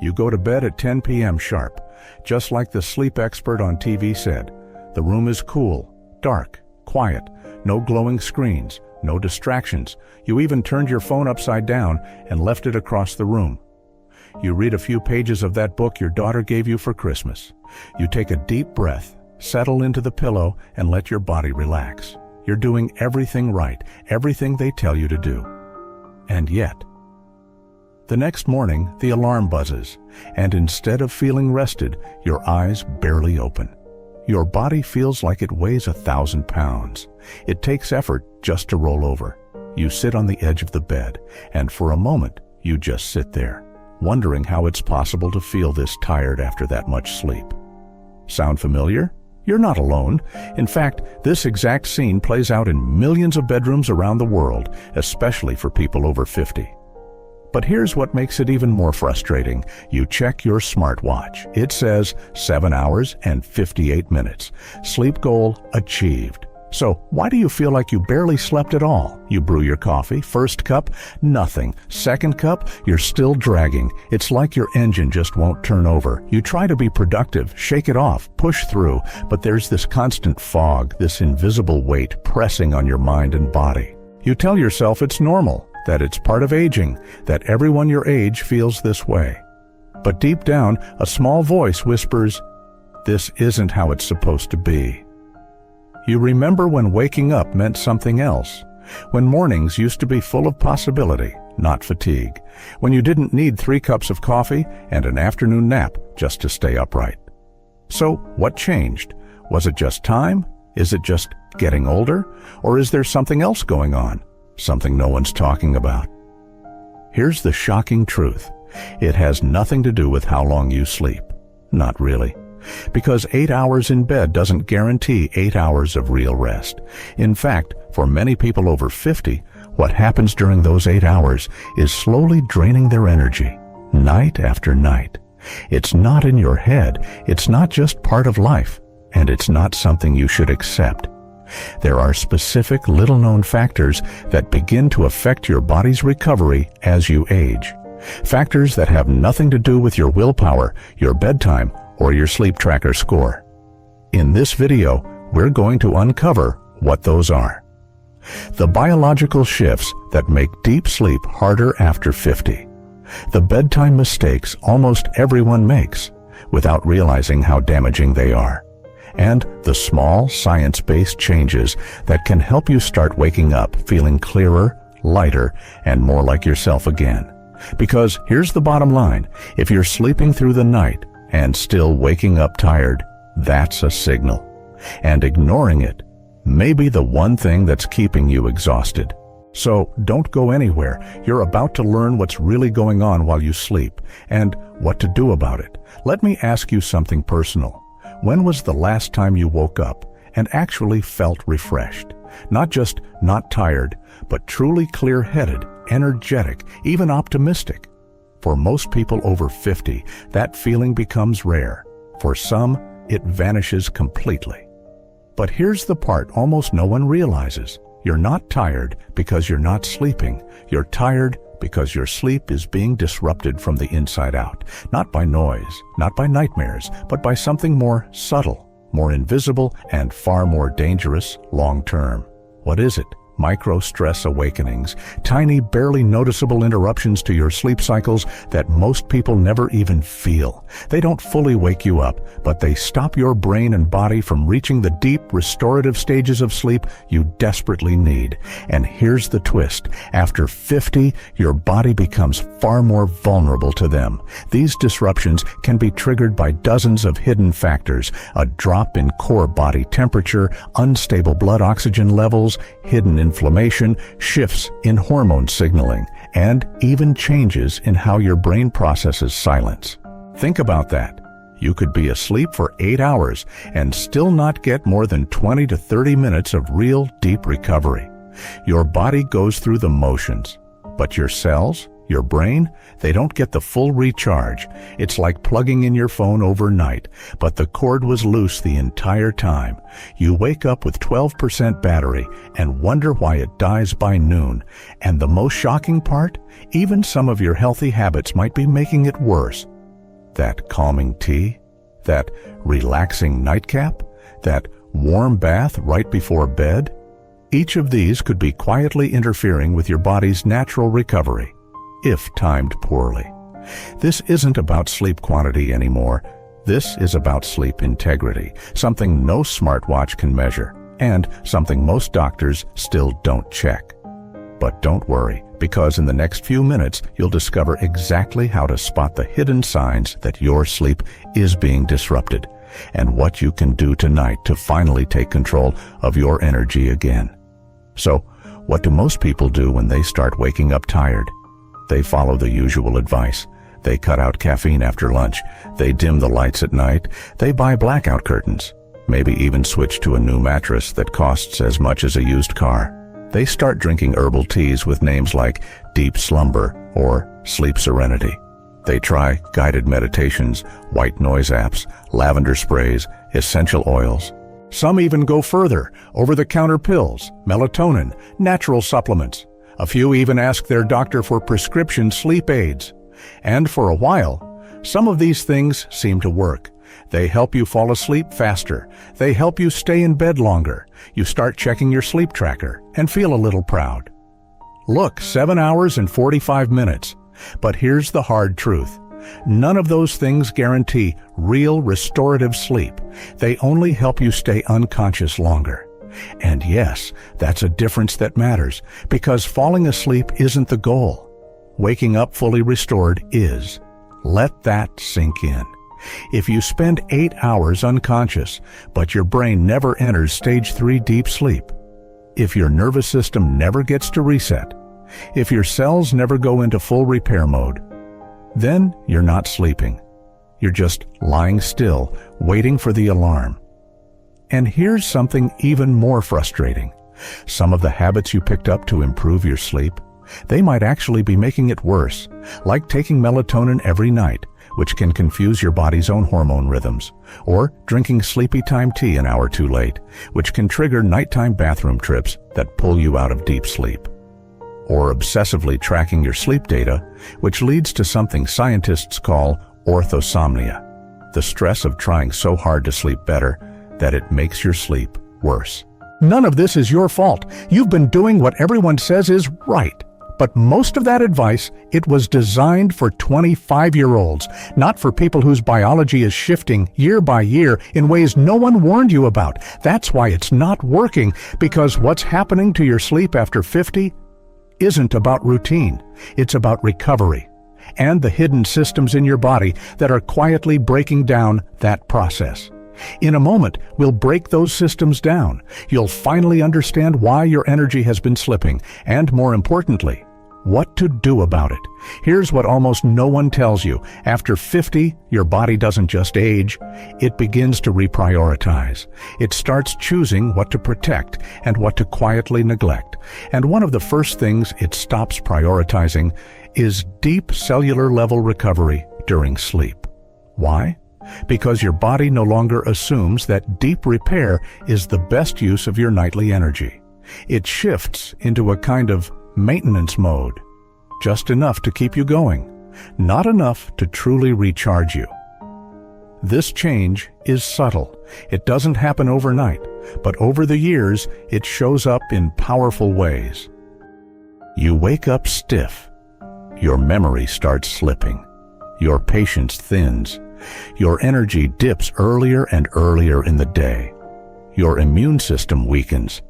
You go to bed at 10 p.m. sharp. Just like the sleep expert on TV said, the room is cool, dark, quiet, no glowing screens, no distractions. You even turned your phone upside down and left it across the room. You read a few pages of that book your daughter gave you for Christmas. You take a deep breath, settle into the pillow, and let your body relax. You're doing everything right, everything they tell you to do. And yet, the next morning, the alarm buzzes, and instead of feeling rested, your eyes barely open. Your body feels like it weighs 1,000 pounds. It takes effort just to roll over. You sit on the edge of the bed, and for a moment, you just sit there, wondering how it's possible to feel this tired after that much sleep. Sound familiar? You're not alone. In fact, this exact scene plays out in millions of bedrooms around the world, especially for people over 50. But here's what makes it even more frustrating. You check your smartwatch. It says 7 hours and 58 minutes. Sleep goal achieved. So why do you feel like you barely slept at all? You brew your coffee. First cup, nothing. Second cup, you're still dragging. It's like your engine just won't turn over. You try to be productive, shake it off, push through, but there's this constant fog, this invisible weight pressing on your mind and body. You tell yourself it's normal, that it's part of aging, that everyone your age feels this way. But deep down, a small voice whispers, "This isn't how it's supposed to be." You remember when waking up meant something else, when mornings used to be full of possibility, not fatigue, when you didn't need 3 cups of coffee and an afternoon nap just to stay upright. So what changed? Was it just time? Is it just getting older? Or is there something else going on? Something no one's talking about? Here's the shocking truth. It has nothing to do with how long you sleep. Not really. Because 8 hours in bed doesn't guarantee 8 hours of real rest. In fact, for many people over 50, what happens during those 8 hours is slowly draining their energy, night after night. It's not in your head, it's not just part of life, and it's not something you should accept. There are specific little-known factors that begin to affect your body's recovery as you age. Factors that have nothing to do with your willpower, your bedtime, or your sleep tracker score. In this video, we're going to uncover what those are. The biological shifts that make deep sleep harder after 50. The bedtime mistakes almost everyone makes without realizing how damaging they are. And the small science-based changes that can help you start waking up feeling clearer, lighter, and more like yourself again. Because here's the bottom line, if you're sleeping through the night and still waking up tired, that's a signal. And ignoring it may be the one thing that's keeping you exhausted. So don't go anywhere. You're about to learn what's really going on while you sleep and what to do about it. Let me ask you something personal. When was the last time you woke up and actually felt refreshed? Not just not tired, but truly clear-headed, energetic, even optimistic. For most people over 50, that feeling becomes rare. For some, it vanishes completely. But here's the part almost no one realizes. You're not tired because you're not sleeping. You're tired because your sleep is being disrupted from the inside out. Not by noise, not by nightmares, but by something more subtle, more invisible, and far more dangerous long-term. What is it? Micro-stress awakenings, tiny, barely noticeable interruptions to your sleep cycles that most people never even feel. They don't fully wake you up, but they stop your brain and body from reaching the deep, restorative stages of sleep you desperately need. And here's the twist. After 50, your body becomes far more vulnerable to them. These disruptions can be triggered by dozens of hidden factors: a drop in core body temperature, unstable blood oxygen levels, hidden inflammation, shifts in hormone signaling, and even changes in how your brain processes silence. Think about that. You could be asleep for 8 hours and still not get more than 20 to 30 minutes of real deep recovery. Your body goes through the motions, but your cells, your brain, they don't get the full recharge. It's like plugging in your phone overnight, but the cord was loose the entire time. You wake up with 12% battery and wonder why it dies by noon. And the most shocking part? Even some of your healthy habits might be making it worse. that calming tea, that relaxing nightcap, that warm bath right before bed? Each of these could be quietly interfering with your body's natural recovery, if timed poorly. This isn't about sleep quantity anymore. This is about sleep integrity, something no smartwatch can measure, and something most doctors still don't check. But don't worry, because in the next few minutes, you'll discover exactly how to spot the hidden signs that your sleep is being disrupted, and what you can do tonight to finally take control of your energy again. So, what do most people do when they start waking up tired? They follow the usual advice. They cut out caffeine after lunch. They dim the lights at night. They buy blackout curtains. Maybe even switch to a new mattress that costs as much as a used car. They start drinking herbal teas with names like deep slumber or sleep serenity. They try guided meditations, white noise apps, lavender sprays, essential oils. Some even go further, over-the-counter pills, melatonin, natural supplements. A few even ask their doctor for prescription sleep aids. And for a while, some of these things seem to work. They help you fall asleep faster. They help you stay in bed longer. You start checking your sleep tracker and feel a little proud. Look, 7 hours and 45 minutes. But here's the hard truth. None of those things guarantee real restorative sleep. They only help you stay unconscious longer. And yes, that's a difference that matters, because falling asleep isn't the goal. Waking up fully restored is. Let that sink in. If you spend 8 hours unconscious, but your brain never enters stage 3 deep sleep, if your nervous system never gets to reset, if your cells never go into full repair mode, then you're not sleeping. You're just lying still, waiting for the alarm. And here's something even more frustrating. Some of the habits you picked up to improve your sleep, they might actually be making it worse, like taking melatonin every night, which can confuse your body's own hormone rhythms, or drinking sleepy time tea an hour too late, which can trigger nighttime bathroom trips that pull you out of deep sleep. Or obsessively tracking your sleep data, which leads to something scientists call orthosomnia, the stress of trying so hard to sleep better that it makes your sleep worse. None of this is your fault. You've been doing what everyone says is right. But most of that advice, it was designed for 25-year-olds, not for people whose biology is shifting year by year in ways no one warned you about. That's why it's not working, because what's happening to your sleep after 50 isn't about routine. It's about recovery and the hidden systems in your body that are quietly breaking down that process. In a moment, we'll break those systems down. You'll finally understand why your energy has been slipping, and more importantly, what to do about it. Here's what almost no one tells you. After 50, your body doesn't just age, it begins to reprioritize. It starts choosing what to protect and what to quietly neglect. And one of the first things it stops prioritizing is deep cellular level recovery during sleep. Why? Because your body no longer assumes that deep repair is the best use of your nightly energy. It shifts into a kind of maintenance mode, just enough to keep you going, not enough to truly recharge you. This change is subtle. It doesn't happen overnight, but over the years, it shows up in powerful ways. You wake up stiff. Your memory starts slipping. Your patience thins. Your energy dips earlier and earlier in the day. Your immune system weakens.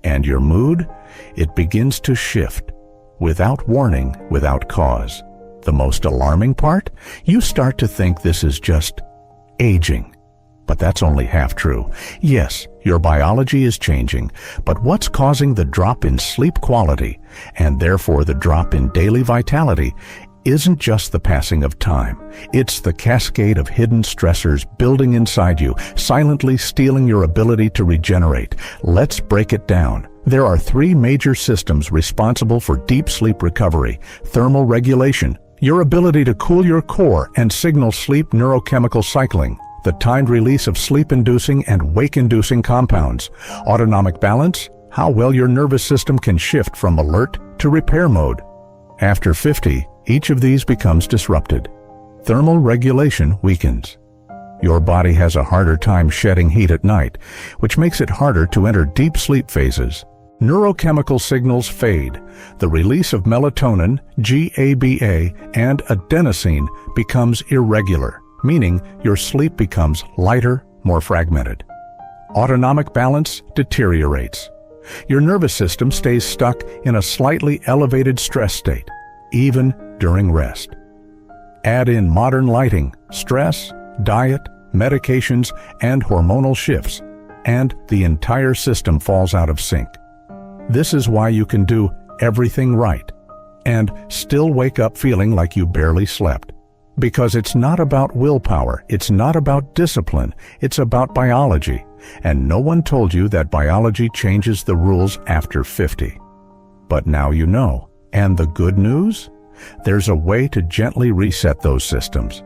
And your mood, it begins to shift, without warning, without cause. The most alarming part? You start to think this is just aging. But that's only half true. Yes, your biology is changing, but what's causing the drop in sleep quality, and therefore the drop in daily vitality, isn't just the passing of time. It's the cascade of hidden stressors building inside you, silently stealing your ability to regenerate. Let's break it down. There are 3 major systems responsible for deep sleep recovery: thermal regulation, your ability to cool your core and signal sleep neurochemical cycling, the timed release of sleep-inducing and wake-inducing compounds, autonomic balance, how well your nervous system can shift from alert to repair mode. After 50, each of these becomes disrupted. thermal regulation weakens. Your body has a harder time shedding heat at night, which makes it harder to enter deep sleep phases. Neurochemical signals fade. The release of melatonin, GABA, and adenosine becomes irregular, meaning your sleep becomes lighter, more fragmented. Autonomic balance deteriorates. Your nervous system stays stuck in a slightly elevated stress state, even during rest. Add in modern lighting, stress, diet, medications, and hormonal shifts, and the entire system falls out of sync. This is why you can do everything right and still wake up feeling like you barely slept. Because it's not about willpower, it's not about discipline, it's about biology. And no one told you that biology changes the rules after 50. But now you know. And the good news? There's a way to gently reset those systems.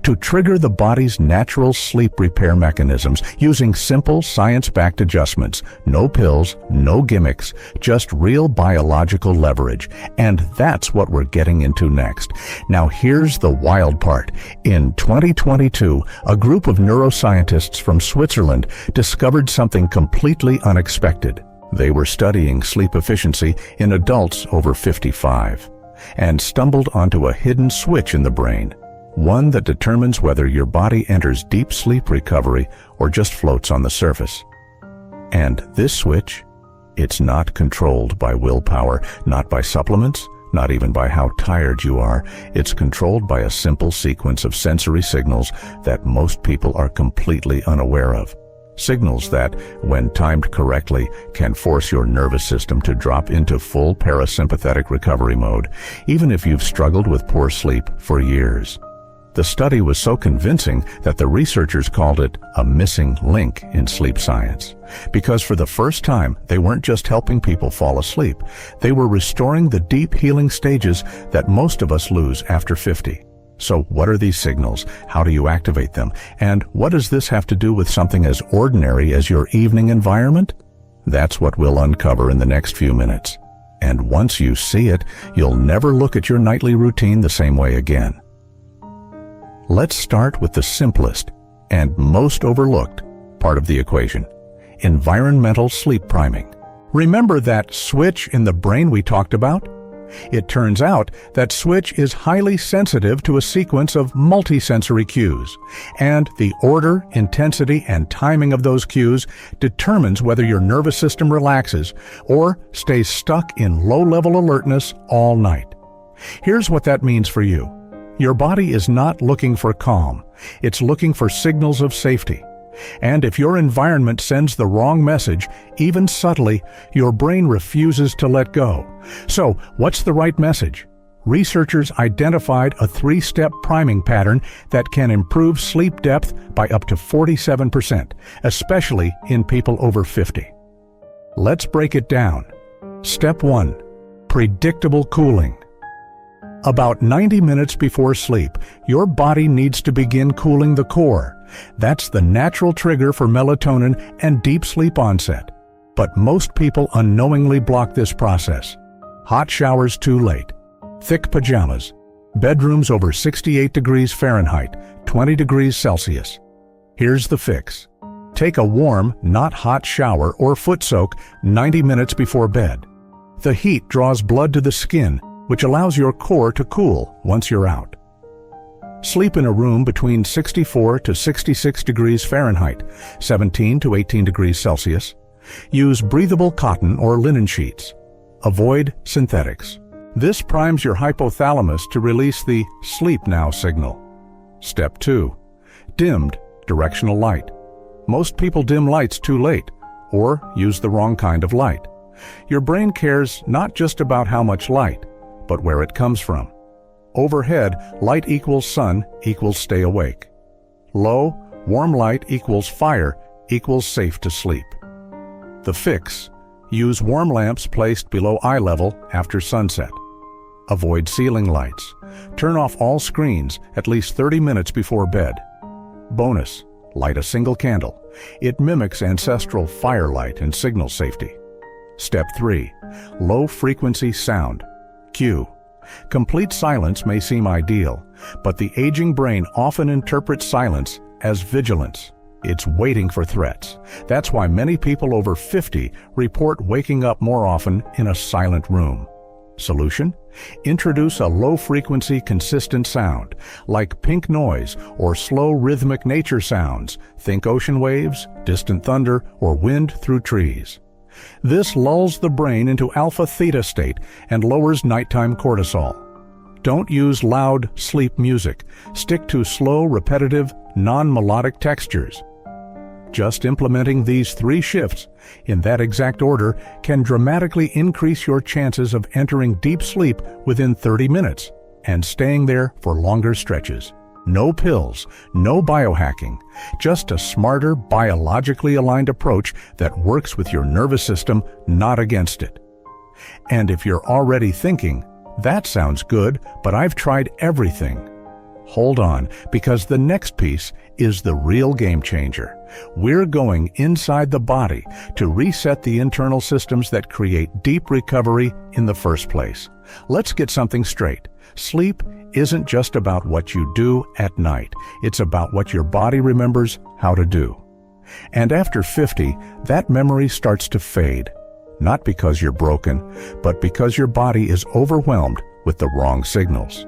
To trigger the body's natural sleep repair mechanisms using simple science-backed adjustments. No pills, no gimmicks, just real biological leverage. And that's what we're getting into next. Now here's the wild part. In 2022, a group of neuroscientists from Switzerland discovered something completely unexpected. They were studying sleep efficiency in adults over 55 and stumbled onto a hidden switch in the brain. One that determines whether your body enters deep sleep recovery or just floats on the surface. And this switch, it's not controlled by willpower, not by supplements, not even by how tired you are. It's controlled by a simple sequence of sensory signals that most people are completely unaware of. Signals that, when timed correctly, can force your nervous system to drop into full parasympathetic recovery mode, even if you've struggled with poor sleep for years. The study was so convincing that the researchers called it a missing link in sleep science. Because for the first time, they weren't just helping people fall asleep. They were restoring the deep healing stages that most of us lose after 50. So what are these signals? How do you activate them? And what does this have to do with something as ordinary as your evening environment? That's what we'll uncover in the next few minutes. And once you see it, you'll never look at your nightly routine the same way again. Let's start with the simplest and most overlooked part of the equation: environmental sleep priming. Remember that switch in the brain we talked about? It turns out that switch is highly sensitive to a sequence of multisensory cues, and the order, intensity, and timing of those cues determines whether your nervous system relaxes or stays stuck in low-level alertness all night. Here's what that means for you. Your body is not looking for calm. It's looking for signals of safety. And if your environment sends the wrong message, even subtly, your brain refuses to let go. So, what's the right message? Researchers identified a 3-step priming pattern that can improve sleep depth by up to 47%, especially in people over 50. Let's break it down. Step 1. Predictable cooling. About 90 minutes before sleep, your body needs to begin cooling the core. That's the natural trigger for melatonin and deep sleep onset. But most people unknowingly block this process. Hot showers too late, thick pajamas, bedrooms over 68 degrees Fahrenheit, 20 degrees Celsius. Here's the fix. Take a warm, not hot shower or foot soak 90 minutes before bed. The heat draws blood to the skin, which allows your core to cool once you're out. Sleep in a room between 64 to 66 degrees Fahrenheit, 17 to 18 degrees Celsius. Use breathable cotton or linen sheets. Avoid synthetics. This primes your hypothalamus to release the sleep now signal. Step 2. Dimmed directional light. Most people dim lights too late or use the wrong kind of light. Your brain cares not just about how much light, but where it comes from. Overhead, light equals sun equals stay awake. Low, warm light equals fire equals safe to sleep. The fix: use warm lamps placed below eye level after sunset. Avoid ceiling lights. Turn off all screens at least 30 minutes before bed. Bonus: light a single candle. It mimics ancestral firelight and signals safety. Step 3. Low frequency sound. Cue. Complete silence may seem ideal, but the aging brain often interprets silence as vigilance. It's waiting for threats. That's why many people over 50 report waking up more often in a silent room. Solution? Introduce a low-frequency, consistent sound, like pink noise or slow rhythmic nature sounds. Think ocean waves, distant thunder, or wind through trees. This lulls the brain into alpha-theta state and lowers nighttime cortisol. Don't use loud sleep music. Stick to slow, repetitive, non-melodic textures. Just implementing these 3 shifts in that exact order can dramatically increase your chances of entering deep sleep within 30 minutes and staying there for longer stretches. No pills, no biohacking, just a smarter, biologically aligned approach that works with your nervous system, not against it. And if you're already thinking, "That sounds good, but I've tried everything," hold on, because the next piece is the real game changer. We're going inside the body to reset the internal systems that create deep recovery in the first place. Let's get something straight. Sleep isn't just about what you do at night. It's about what your body remembers how to do. And after 50, that memory starts to fade. Not because you're broken, but because your body is overwhelmed with the wrong signals.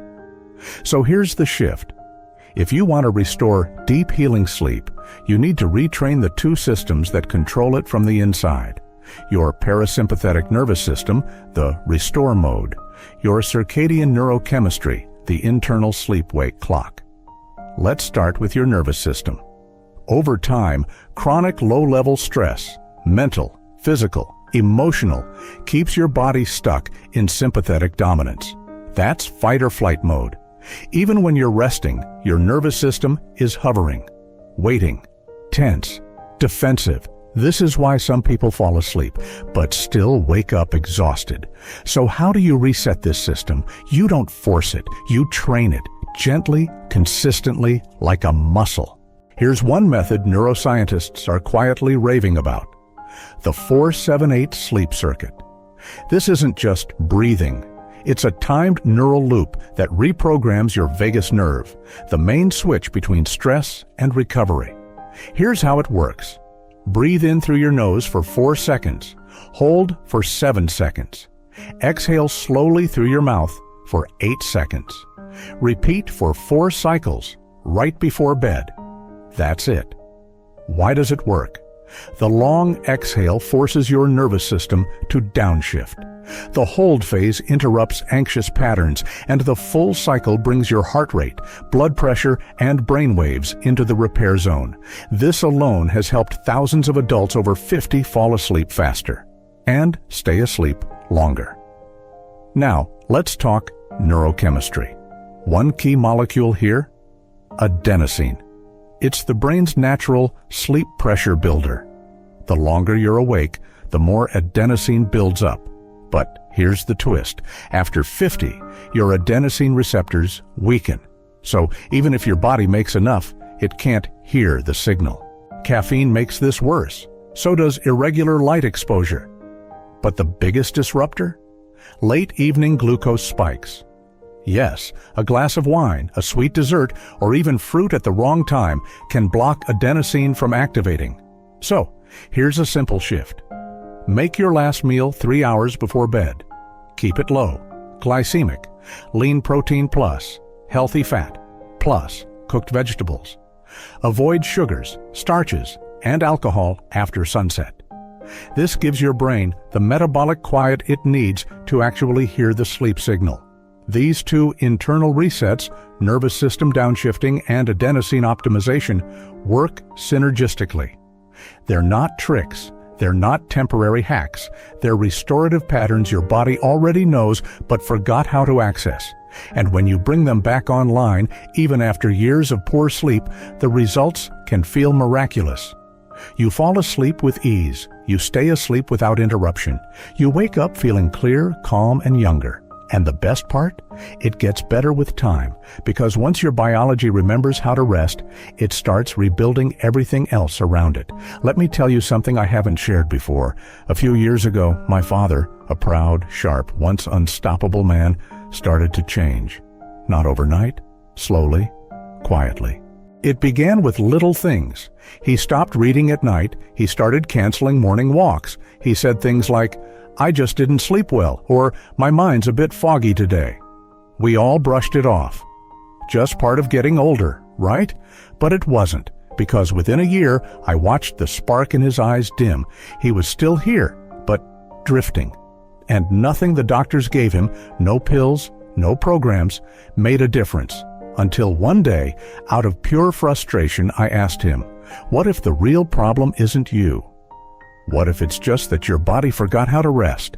So here's the shift. If you want to restore deep healing sleep, you need to retrain the 2 systems that control it from the inside. Your parasympathetic nervous system, the restore mode. Your circadian neurochemistry, the internal sleep-wake clock. Let's start with your nervous system. Over time, chronic low-level stress, mental, physical, emotional, keeps your body stuck in sympathetic dominance. That's fight-or-flight mode. Even when you're resting, your nervous system is hovering, waiting, tense, defensive. This is why some people fall asleep, but still wake up exhausted. So how do you reset this system? You don't force it. You train it, gently, consistently, like a muscle. Here's one method neuroscientists are quietly raving about: the 4-7-8 sleep circuit. This isn't just breathing. It's a timed neural loop that reprograms your vagus nerve, the main switch between stress and recovery. Here's how it works. Breathe in through your nose for 4 seconds. Hold for 7 seconds. Exhale slowly through your mouth for 8 seconds. Repeat for 4 cycles, right before bed. That's it. Why does it work? The long exhale forces your nervous system to downshift. The hold phase interrupts anxious patterns, and the full cycle brings your heart rate, blood pressure, and brain waves into the repair zone. This alone has helped thousands of adults over 50 fall asleep faster and stay asleep longer. Now, let's talk neurochemistry. One key molecule here: adenosine. It's the brain's natural sleep pressure builder. The longer you're awake, the more adenosine builds up. But here's the twist. After 50, your adenosine receptors weaken. So even if your body makes enough, it can't hear the signal. Caffeine makes this worse. So does irregular light exposure. But the biggest disruptor? Late evening glucose spikes. Yes, a glass of wine, a sweet dessert, or even fruit at the wrong time can block adenosine from activating. So, here's a simple shift. Make your last meal 3 hours before bed. Keep it low, glycemic, lean protein plus, healthy fat, plus cooked vegetables. Avoid sugars, starches, and alcohol after sunset. This gives your brain the metabolic quiet it needs to actually hear the sleep signal. These 2 internal resets, nervous system downshifting and adenosine optimization, work synergistically. They're not tricks. They're not temporary hacks. They're restorative patterns your body already knows but forgot how to access. And when you bring them back online, even after years of poor sleep, the results can feel miraculous. You fall asleep with ease. You stay asleep without interruption. You wake up feeling clear, calm, and younger. And the best part? It gets better with time, because once your biology remembers how to rest, it starts rebuilding everything else around it. Let me tell you something I haven't shared before. A few years ago, my father, a proud, sharp, once unstoppable man, started to change. Not overnight, slowly, quietly. It began with little things. He stopped reading at night. He started canceling morning walks. He said things like, "I just didn't sleep well," or "My mind's a bit foggy today." We all brushed it off. Just part of getting older, right? But it wasn't, because within a year, I watched the spark in his eyes dim. He was still here, but drifting. And nothing the doctors gave him, no pills, no programs, made a difference. Until one day, out of pure frustration, I asked him, what if the real problem isn't you? What if it's just that your body forgot how to rest?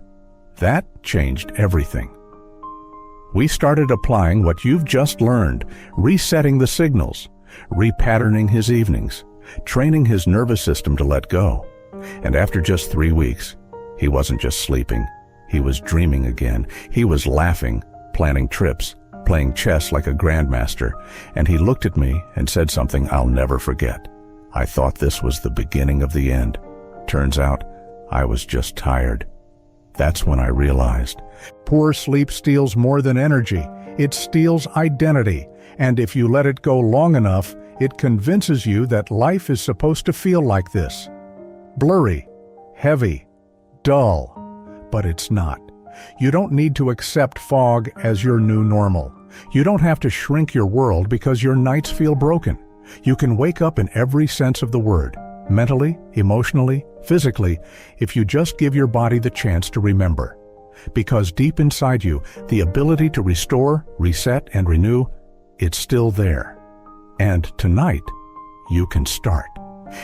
That changed everything. We started applying what you've just learned, resetting the signals, repatterning his evenings, training his nervous system to let go. And after just 3 weeks, he wasn't just sleeping. He was dreaming again. He was laughing, planning trips, playing chess like a grandmaster, and he looked at me and said something I'll never forget. I thought this was the beginning of the end. Turns out, I was just tired. That's when I realized, poor sleep steals more than energy. It steals identity, and if you let it go long enough, it convinces you that life is supposed to feel like this. Blurry, heavy, dull, but it's not. You don't need to accept fog as your new normal. You don't have to shrink your world because your nights feel broken. You can wake up in every sense of the word, mentally, emotionally, physically, if you just give your body the chance to remember. Because deep inside you, the ability to restore, reset, and renew, it's still there. And tonight, you can start.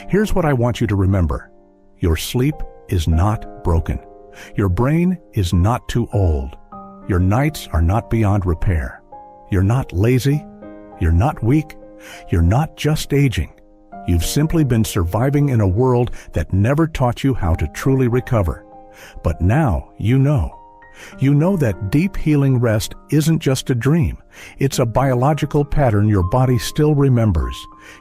Here's what I want you to remember. Your sleep is not broken. Your brain is not too old. Your nights are not beyond repair. You're not lazy. You're not weak. You're not just aging. You've simply been surviving in a world that never taught you how to truly recover. But now you know. You know that deep healing rest isn't just a dream. It's a biological pattern your body still remembers.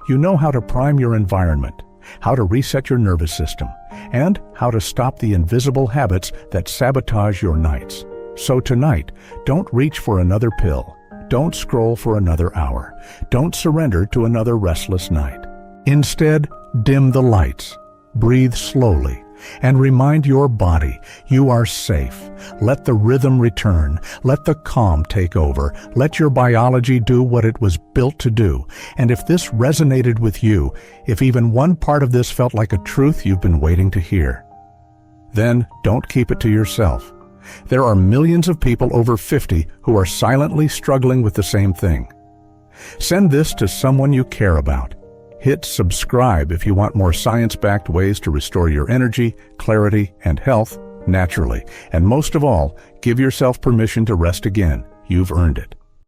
You know how to prime your environment, how to reset your nervous system, and how to stop the invisible habits that sabotage your nights. So tonight, don't reach for another pill. Don't scroll for another hour. Don't surrender to another restless night. Instead, dim the lights, breathe slowly, and remind your body you are safe. Let the rhythm return. Let the calm take over. Let your biology do what it was built to do. And if this resonated with you, if even one part of this felt like a truth you've been waiting to hear, then don't keep it to yourself. There are millions of people over 50 who are silently struggling with the same thing. Send this to someone you care about. Hit subscribe if you want more science-backed ways to restore your energy, clarity, and health naturally. And most of all, give yourself permission to rest again. You've earned it.